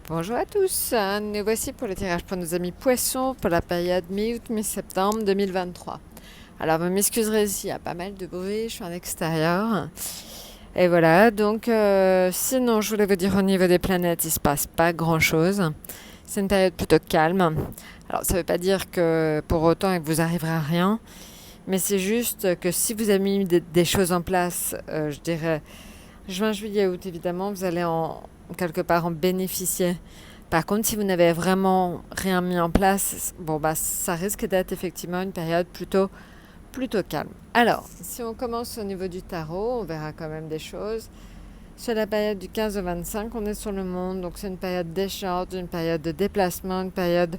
Bonjour à tous, nous voici pour le tirage pour nos amis poissons pour la période mi-août, mi-septembre 2023. Alors vous m'excuserez s'il y a pas mal de bruit, je suis en extérieur. Et voilà, donc sinon je voulais vous dire au niveau des planètes, il se passe pas grand-chose. C'est une période plutôt calme. Alors ça veut pas dire que pour autant il vous arrivera rien, mais c'est juste que si vous avez mis des choses en place, je dirais juin, juillet, août évidemment, vous allez quelque part en bénéficier. Par contre, si vous n'avez vraiment rien mis en place, bon bah ça risque d'être effectivement une période plutôt calme. Alors, si on commence au niveau du tarot, on verra quand même des choses. Sur la période du 15 au 25, on est sur le monde, donc c'est une période d'échange, une période de déplacement, une période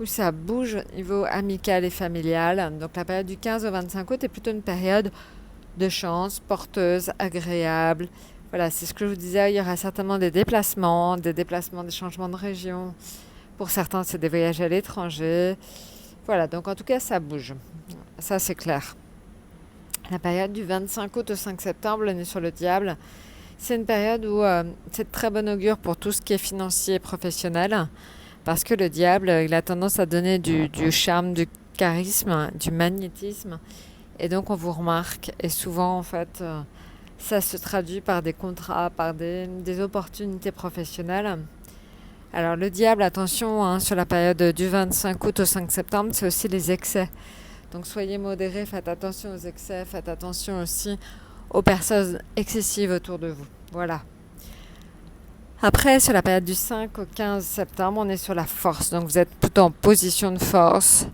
où ça bouge au niveau amical et familial. Donc la période du 15 au 25 août est plutôt une période de chance, porteuse, agréable. Voilà, c'est ce que je vous disais, il y aura certainement des déplacements, des changements de région. Pour certains, c'est des voyages à l'étranger. Voilà, donc en tout cas, ça bouge. Ça, c'est clair. La période du 25 août au 5 septembre, on est sur le diable. C'est une période où c'est de très bon augure pour tout ce qui est financier et professionnel. Parce que le diable, il a tendance à donner du charme, du charisme, du magnétisme. Et donc on vous remarque. Et souvent, en fait, ça se traduit par des contrats, par des opportunités professionnelles. Alors le diable, attention, sur la période du 25 août au 5 septembre, c'est aussi les excès. Donc soyez modérés, faites attention aux excès, faites attention aussi aux personnes excessives autour de vous. Voilà. Après, sur la période du 5 au 15 septembre, on est sur la force. Donc vous êtes plutôt en position de force.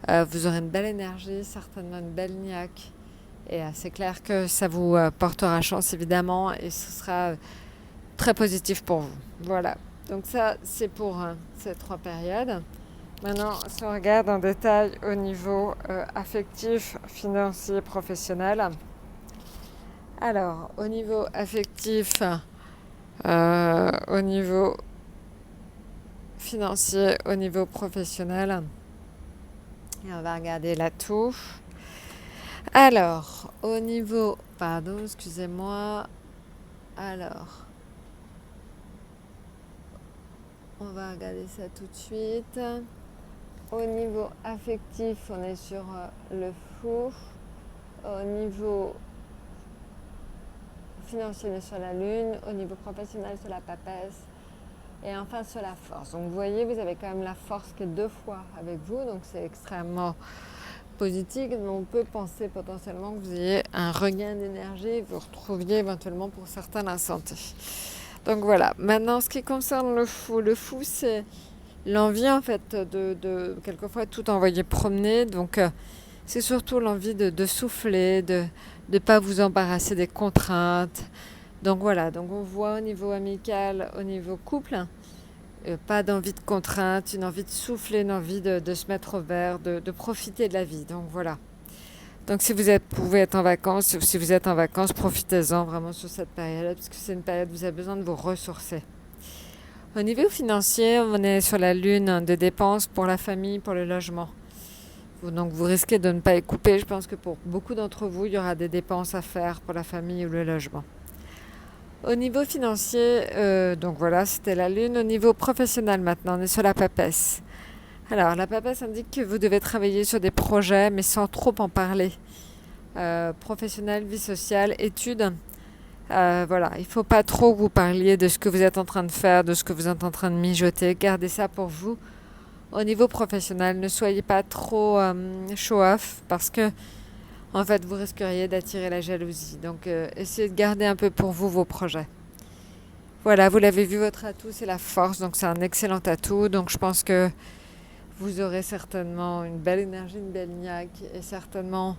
Vous aurez une belle énergie, certainement une belle niaque. Et c'est clair que ça vous portera chance évidemment et ce sera très positif pour vous. Voilà. Donc ça, c'est pour ces trois périodes. Maintenant, si on regarde en détail au niveau affectif, financier, professionnel. Alors, au niveau affectif, au niveau financier, au niveau professionnel, et on va regarder la toux. Alors, au niveau... Pardon, excusez-moi. Alors, on va regarder ça tout de suite. Au niveau affectif, on est sur le fou. Au niveau financier, on est sur la lune. Au niveau professionnel, sur la papesse. Et enfin, sur la force. Donc, vous voyez, vous avez quand même la force qui est 2 fois avec vous. Donc, c'est extrêmement positif, mais on peut penser potentiellement que vous ayez un regain d'énergie, vous retrouviez éventuellement pour certains la santé. Donc voilà, maintenant ce qui concerne le fou c'est l'envie en fait de quelquefois tout envoyer promener, donc c'est surtout l'envie de souffler, de ne pas vous embarrasser des contraintes. Donc voilà, donc on voit au niveau amical, au niveau couple, pas d'envie de contrainte, une envie de souffler, une envie de se mettre au vert, de profiter de la vie. Donc voilà. Donc si pouvez être en vacances, si vous êtes en vacances, profitez-en vraiment sur cette période, parce que c'est une période où vous avez besoin de vous ressourcer. Au niveau financier, on est sur la lune de dépenses pour la famille, pour le logement. Donc vous risquez de ne pas y couper. Je pense que pour beaucoup d'entre vous, il y aura des dépenses à faire pour la famille ou le logement. Au niveau financier, donc voilà, c'était la lune. Au niveau professionnel maintenant, on est sur la papesse. Alors, la papesse indique que vous devez travailler sur des projets, mais sans trop en parler. Professionnel, vie sociale, études. Voilà, il ne faut pas trop que vous parliez de ce que vous êtes en train de faire, de ce que vous êtes en train de mijoter. Gardez ça pour vous. Au niveau professionnel, ne soyez pas trop show-off parce que en fait, vous risqueriez d'attirer la jalousie. Donc, essayez de garder un peu pour vous vos projets. Voilà, vous l'avez vu, votre atout, c'est la force. Donc, c'est un excellent atout. Donc, je pense que vous aurez certainement une belle énergie, une belle niaque et certainement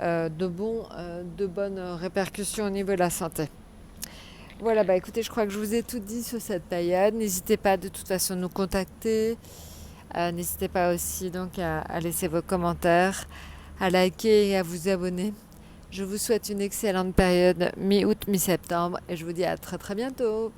de bonnes répercussions au niveau de la santé. Voilà, bah écoutez, je crois que je vous ai tout dit sur cette période. N'hésitez pas de toute façon à nous contacter. N'hésitez pas aussi donc à laisser vos commentaires, à liker et à vous abonner. Je vous souhaite une excellente période mi-août, mi-septembre et je vous dis à très très bientôt.